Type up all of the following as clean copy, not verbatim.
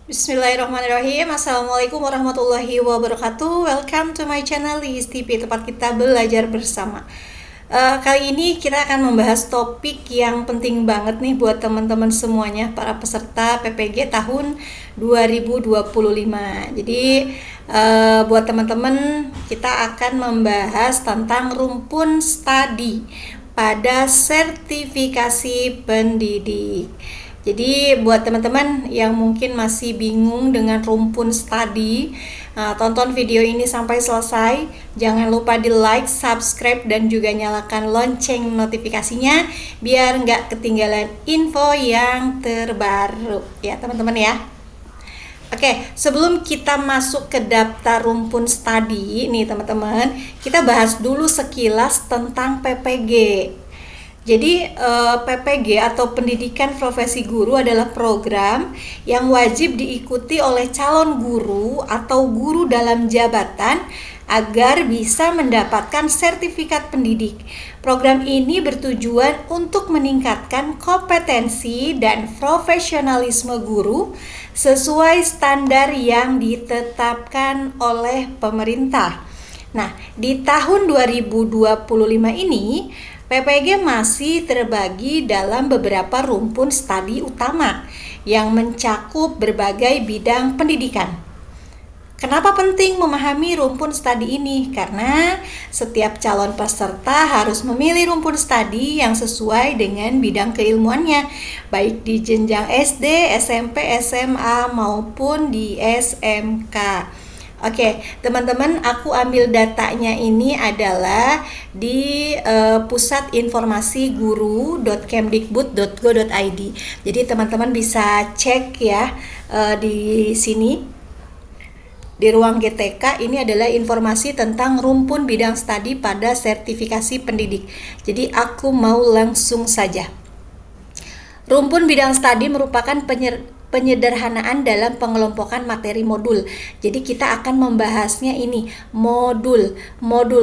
Bismillahirrahmanirrahim. Assalamualaikum warahmatullahi wabarakatuh. Welcome to my channel Lihis TV, tempat kita belajar bersama. Kali ini kita akan membahas topik yang penting banget nih buat teman-teman semuanya, para peserta PPG tahun 2025. Jadi buat teman-teman, kita akan membahas tentang rumpun studi pada sertifikasi pendidik. Jadi buat teman-teman yang mungkin masih bingung dengan rumpun studi, tonton video ini sampai selesai. Jangan lupa di like, subscribe, dan juga nyalakan lonceng notifikasinya biar nggak ketinggalan info yang terbaru ya teman-teman ya. Oke, sebelum kita masuk ke daftar rumpun studi nih teman-teman, kita bahas dulu sekilas tentang PPG. Jadi PPG atau Pendidikan Profesi Guru adalah program yang wajib diikuti oleh calon guru atau guru dalam jabatan agar bisa mendapatkan sertifikat pendidik. Program ini bertujuan untuk meningkatkan kompetensi dan profesionalisme guru sesuai standar yang ditetapkan oleh pemerintah. Nah, di tahun 2025 ini PPG masih terbagi dalam beberapa rumpun studi utama yang mencakup berbagai bidang pendidikan. Kenapa penting memahami rumpun studi ini? Karena setiap calon peserta harus memilih rumpun studi yang sesuai dengan bidang keilmuannya, baik di jenjang SD, SMP, SMA maupun di SMK. Oke, teman-teman, aku ambil datanya ini adalah di pusat informasi guru.kemdikbud.go.id. Jadi teman-teman bisa cek ya di sini di ruang GTK. Ini adalah informasi tentang rumpun bidang studi pada sertifikasi pendidik. Jadi aku mau langsung saja. Rumpun bidang studi merupakan penyederhanaan dalam pengelompokan materi modul. Jadi kita akan membahasnya ini modul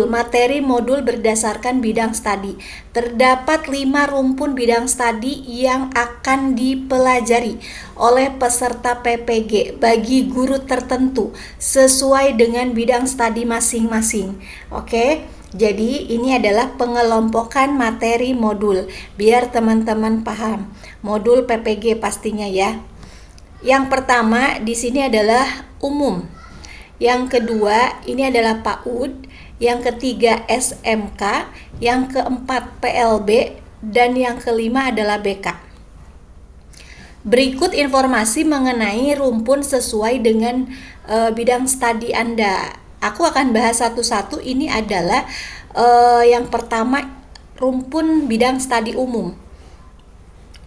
materi modul berdasarkan bidang studi. Terdapat 5 rumpun bidang studi yang akan dipelajari oleh peserta PPG bagi guru tertentu sesuai dengan bidang studi masing-masing. Oke. Jadi ini adalah pengelompokan materi modul biar teman-teman paham. Modul PPG pastinya ya. Yang pertama di sini adalah umum. Yang kedua ini adalah PAUD, yang ketiga SMK, yang keempat PLB, dan yang kelima adalah BK. Berikut informasi mengenai rumpun sesuai dengan bidang studi Anda. Aku akan bahas satu-satu. Ini adalah yang pertama, rumpun bidang studi umum.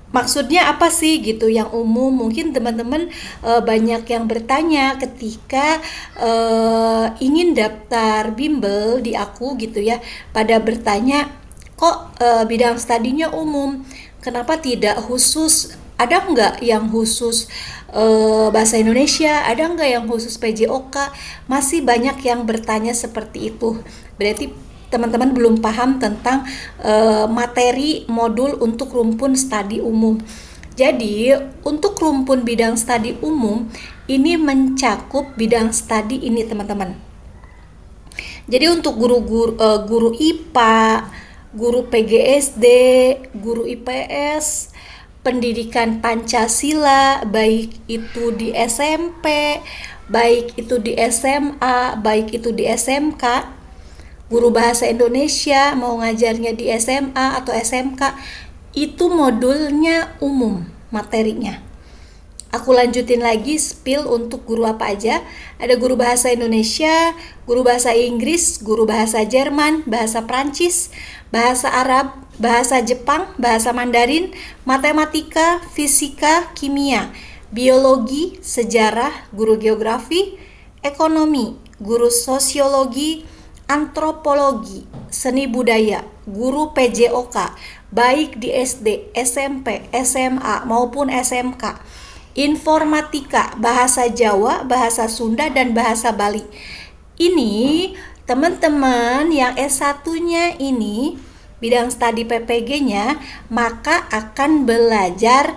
Maksudnya apa sih gitu yang umum? Mungkin teman-teman banyak yang bertanya ketika ingin daftar bimbel di aku gitu ya. Pada bertanya, kok bidang studinya umum? Kenapa tidak khusus? Ada nggak yang khusus bahasa Indonesia? Ada nggak yang khusus PJOK? Masih banyak yang bertanya seperti itu. Berarti teman-teman belum paham tentang materi modul untuk rumpun studi umum. Jadi untuk rumpun bidang studi umum ini mencakup bidang studi ini teman-teman. Jadi untuk guru IPA, guru PGSD, guru IPS, pendidikan Pancasila, baik itu di SMP, baik itu di SMA, baik itu di SMK, guru bahasa Indonesia mau ngajarnya di SMA atau SMK, itu modulnya umum materinya. Aku lanjutin lagi spill untuk guru apa aja. Ada guru bahasa Indonesia, guru bahasa Inggris, guru bahasa Jerman, bahasa Prancis, bahasa Arab, bahasa Jepang, bahasa Mandarin, matematika, fisika, kimia, biologi, sejarah, guru geografi, ekonomi, guru sosiologi, antropologi, seni budaya, guru PJOK, baik di SD, SMP, SMA maupun SMK, informatika, bahasa Jawa, bahasa Sunda, dan bahasa Bali. Ini teman-teman yang S1-nya ini bidang studi PPG-nya, maka akan belajar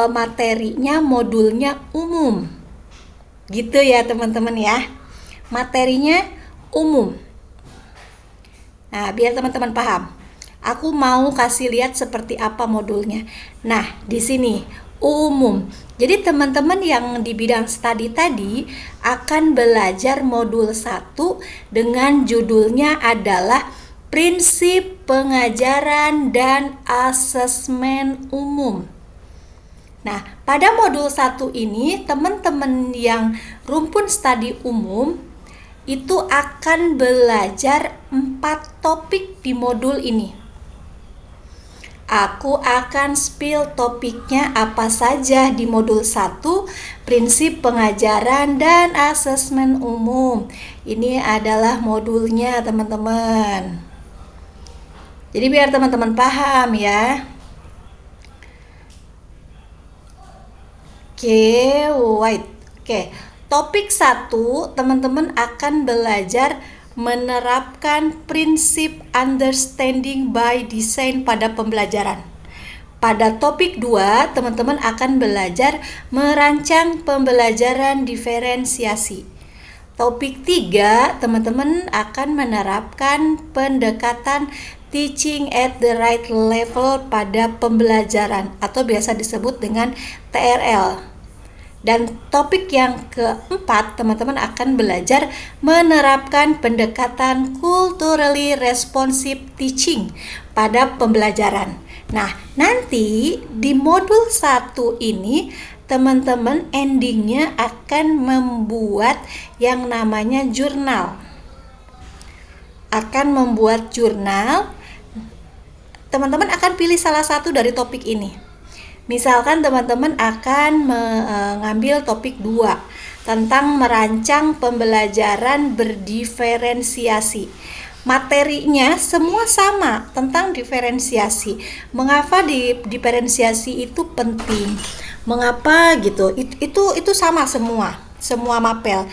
materinya, modulnya umum. Gitu ya teman-teman ya. Materinya umum. Nah, biar teman-teman paham. Aku mau kasih lihat seperti apa modulnya. Nah, di sini umum. Jadi teman-teman yang di bidang studi tadi akan belajar modul 1 dengan judulnya adalah Prinsip Pengajaran dan Asesmen Umum. Nah, pada modul 1 ini teman-teman yang rumpun studi umum itu akan belajar 4 topik di modul ini. Aku akan spill topiknya apa saja di modul 1, prinsip pengajaran dan asesmen umum. Ini adalah modulnya teman-teman. Jadi biar teman-teman paham ya. Oke. Topik 1, teman-teman akan belajar menerapkan prinsip understanding by design pada pembelajaran. Pada topik 2, teman-teman akan belajar merancang pembelajaran diferensiasi. Topik 3, teman-teman akan menerapkan pendekatan teaching at the right level pada pembelajaran atau biasa disebut dengan TRL. Dan topik yang keempat, teman-teman akan belajar menerapkan pendekatan culturally responsive teaching pada pembelajaran. Nah, nanti di modul 1 ini teman-teman endingnya akan membuat yang namanya jurnal. Akan membuat jurnal. Teman-teman akan pilih salah satu dari topik ini. Misalkan teman-teman akan mengambil topik 2 tentang merancang pembelajaran berdiferensiasi. Materinya semua sama tentang diferensiasi. Mengapa diferensiasi itu penting? Mengapa gitu? Itu sama semua mapel.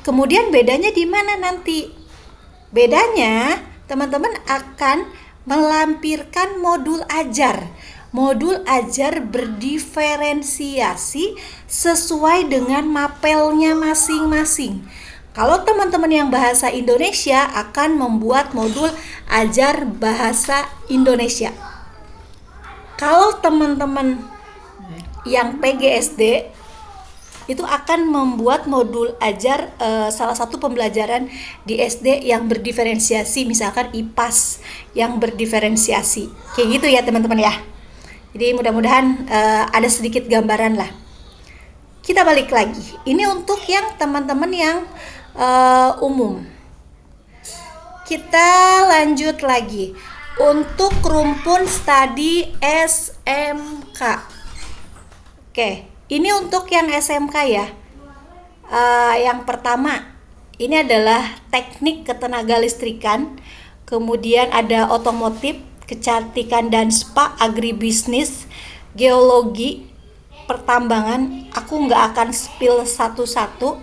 Kemudian bedanya di mana nanti? Bedanya teman-teman akan melampirkan modul ajar. Modul ajar berdiferensiasi sesuai dengan mapelnya masing-masing. Kalau teman-teman yang bahasa Indonesia akan membuat modul ajar bahasa Indonesia. Kalau teman-teman yang PGSD itu akan membuat modul ajar salah satu pembelajaran di SD yang berdiferensiasi, misalkan IPAS yang berdiferensiasi. Kayak gitu ya teman-teman ya. Jadi mudah-mudahan ada sedikit gambaran lah. Kita balik lagi. Ini untuk yang teman-teman yang umum. Kita lanjut lagi. Untuk rumpun studi SMK. Oke, ini untuk yang SMK ya. Yang pertama, ini adalah teknik ketenaga listrikan. Kemudian ada otomotif, kecantikan dan spa, agribisnis, geologi, pertambangan. Aku nggak akan spill satu-satu.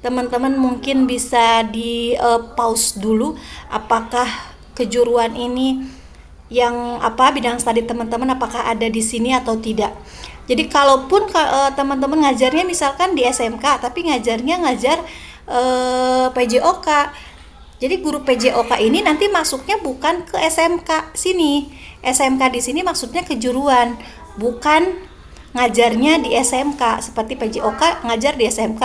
Teman-teman mungkin bisa di pause dulu. Apakah kejuruan ini yang bidang studi teman-teman apakah ada di sini atau tidak? Jadi kalaupun teman-teman ngajarnya misalkan di SMK, tapi ngajar PJOK. Jadi guru PJOK ini nanti masuknya bukan ke SMK sini. SMK di sini maksudnya kejuruan, bukan ngajarnya di SMK. Seperti PJOK ngajar di SMK,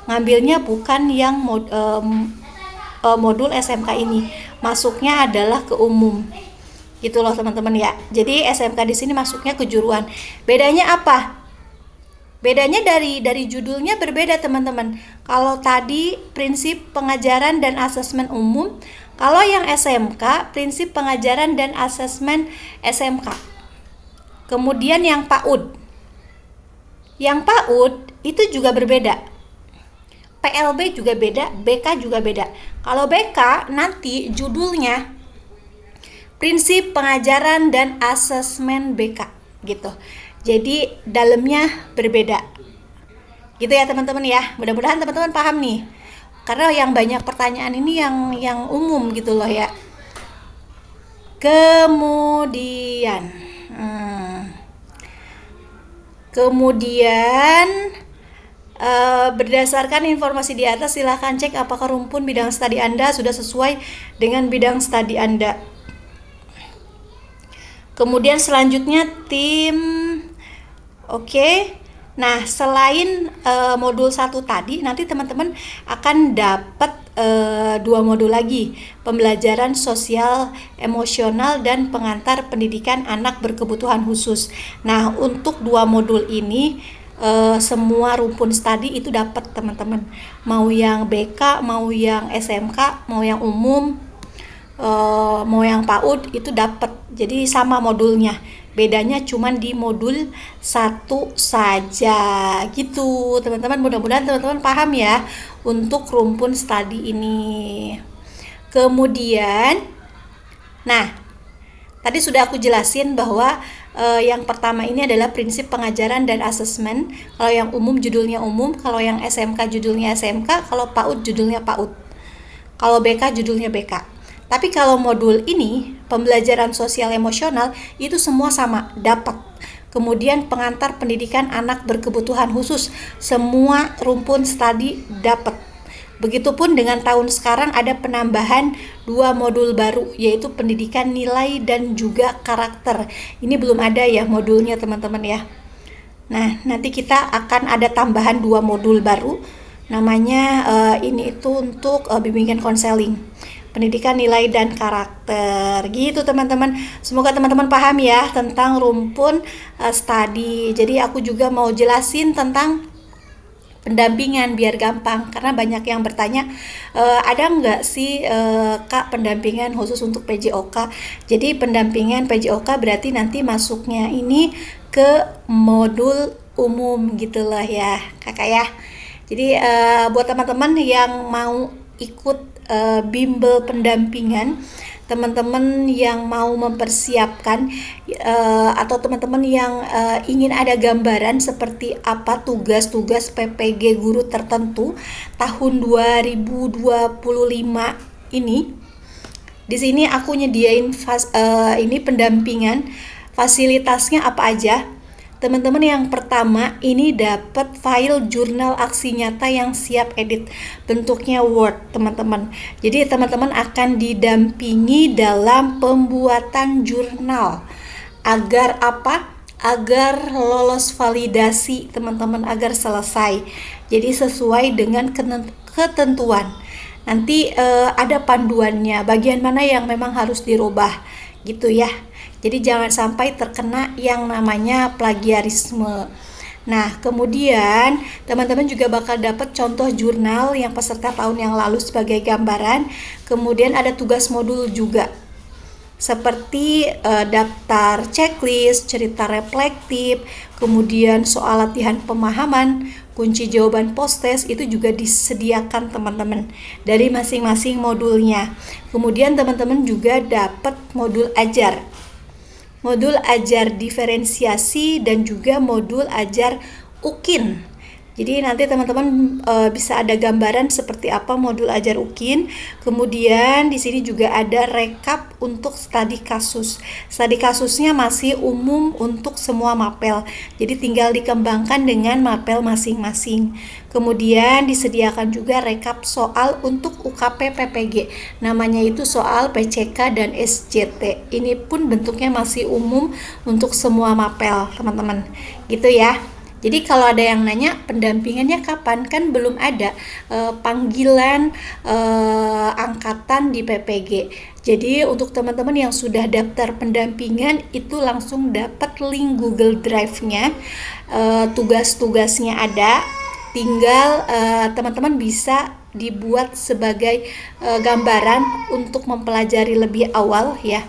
ngambilnya bukan yang modul SMK ini. Masuknya adalah ke umum. Gitu loh teman-teman ya. Jadi SMK di sini masuknya kejuruan. Bedanya apa? Bedanya dari judulnya berbeda teman-teman. Kalau tadi prinsip pengajaran dan asesmen umum, kalau yang SMK prinsip pengajaran dan asesmen SMK. Kemudian yang PAUD. Yang PAUD itu juga berbeda. PLB juga beda, BK juga beda. Kalau BK nanti judulnya prinsip pengajaran dan asesmen BK gitu. Jadi dalamnya berbeda. Gitu ya teman-teman ya. Mudah-mudahan teman-teman paham nih. Karena yang banyak pertanyaan ini yang umum gitu loh ya. Kemudian, hmm, kemudian berdasarkan informasi di atas, silakan cek apakah rumpun bidang studi Anda sudah sesuai dengan bidang studi Anda. Kemudian selanjutnya tim, oke. Nah, selain modul 1 tadi, nanti teman-teman akan dapat 2 modul lagi, pembelajaran sosial emosional dan pengantar pendidikan anak berkebutuhan khusus. Nah, untuk 2 modul ini semua rumpun studi itu dapat teman-teman, mau yang BK, mau yang SMK, mau yang umum, mau yang PAUD itu dapat. Jadi sama modulnya, bedanya cuman di modul 1 saja gitu teman-teman. Mudah-mudahan teman-teman paham ya untuk rumpun studi ini. Kemudian, nah tadi sudah aku jelasin bahwa yang pertama ini adalah prinsip pengajaran dan asesmen. Kalau yang umum judulnya umum, kalau yang SMK judulnya SMK, kalau PAUD judulnya PAUD, kalau BK judulnya BK. Tapi kalau modul ini, pembelajaran sosial emosional, itu semua sama, dapat. Kemudian pengantar pendidikan anak berkebutuhan khusus, semua rumpun studi dapat. Begitupun dengan tahun sekarang ada penambahan 2 modul baru, yaitu pendidikan nilai dan juga karakter. Ini belum ada ya modulnya teman-teman ya. Nah, nanti kita akan ada tambahan 2 modul baru, namanya ini itu untuk bimbingan konseling, pendidikan nilai dan karakter gitu teman-teman. Semoga teman-teman paham ya tentang rumpun studi. Jadi aku juga mau jelasin tentang pendampingan biar gampang, karena banyak yang bertanya ada nggak sih Kak pendampingan khusus untuk PJOK. Jadi pendampingan PJOK berarti nanti masuknya ini ke modul umum gitulah ya Kakak ya. Jadi buat teman-teman yang mau ikut bimbel pendampingan, teman-teman yang mau mempersiapkan atau teman-teman yang ingin ada gambaran seperti apa tugas-tugas PPG guru tertentu tahun 2025 ini, di sini aku nyediain ini pendampingan, fasilitasnya apa aja. Teman-teman yang pertama ini dapat file jurnal aksi nyata yang siap edit, bentuknya Word teman-teman. Jadi teman-teman akan didampingi dalam pembuatan jurnal. Agar apa? Agar lolos validasi teman-teman, agar selesai. Jadi sesuai dengan ketentuan. Nanti ada panduannya, bagian mana yang memang harus dirubah gitu ya. Jadi jangan sampai terkena yang namanya plagiarisme. Nah, kemudian teman-teman juga bakal dapat contoh jurnal yang peserta tahun yang lalu sebagai gambaran. Kemudian ada tugas modul juga, seperti daftar checklist, cerita reflektif, kemudian soal latihan pemahaman, kunci jawaban post-test itu juga disediakan teman-teman dari masing-masing modulnya. Kemudian teman-teman juga dapat modul ajar diferensiasi dan juga modul ajar UKIN. Jadi nanti teman-teman bisa ada gambaran seperti apa modul ajar UKIN. Kemudian di sini juga ada rekap untuk studi kasus. Studi kasusnya masih umum untuk semua mapel. Jadi tinggal dikembangkan dengan mapel masing-masing. Kemudian disediakan juga rekap soal untuk UKP PPG. Namanya itu soal PCK dan SJT. Ini pun bentuknya masih umum untuk semua mapel, teman-teman. Gitu ya. Jadi kalau ada yang nanya pendampingannya kapan, kan belum ada panggilan angkatan di PPG. Jadi untuk teman-teman yang sudah daftar pendampingan itu langsung dapat link Google Drive-nya, tugas-tugasnya ada, tinggal teman-teman bisa dibuat sebagai gambaran untuk mempelajari lebih awal ya.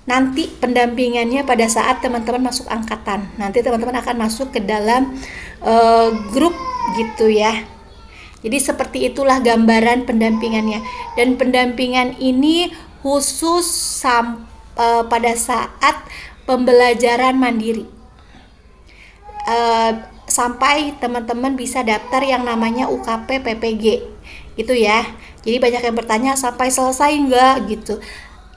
Nanti pendampingannya pada saat teman-teman masuk angkatan. Nanti teman-teman akan masuk ke dalam grup gitu ya. Jadi seperti itulah gambaran pendampingannya. Dan pendampingan ini khusus pada saat pembelajaran mandiri. Sampai teman-teman bisa daftar yang namanya UKP PPG. Gitu ya. Jadi banyak yang bertanya sampai selesai enggak gitu.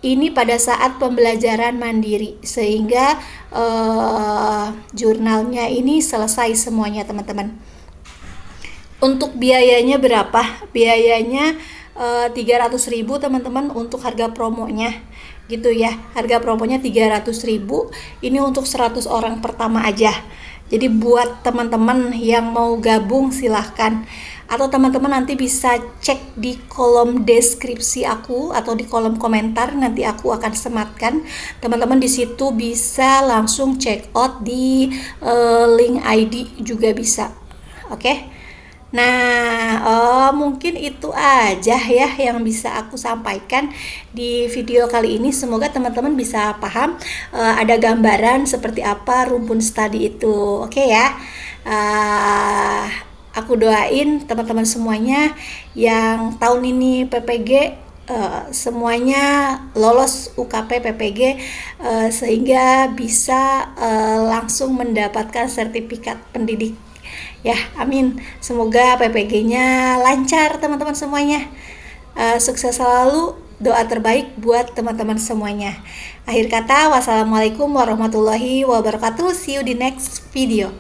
ini pada saat pembelajaran mandiri, sehingga jurnalnya ini selesai semuanya teman-teman. Untuk biayanya berapa? Biayanya 300.000 teman-teman untuk harga promonya gitu ya. Harga promonya 300.000, ini untuk 100 orang pertama aja. Jadi buat teman-teman yang mau gabung silahkan, atau teman-teman nanti bisa cek di kolom deskripsi aku atau di kolom komentar, nanti aku akan sematkan. Teman-teman di situ bisa langsung check out di link ID juga bisa. Oke. Nah, mungkin itu aja ya yang bisa aku sampaikan di video kali ini. Semoga teman-teman bisa paham, ada gambaran seperti apa rumpun studi itu. Oke ya. Aku doain teman-teman semuanya yang tahun ini PPG semuanya lolos UKP PPG, sehingga bisa langsung mendapatkan sertifikat pendidik. Ya, amin. Semoga PPG-nya lancar teman-teman semuanya. Sukses selalu, doa terbaik buat teman-teman semuanya. Akhir kata, wassalamualaikum warahmatullahi wabarakatuh. See you di next video.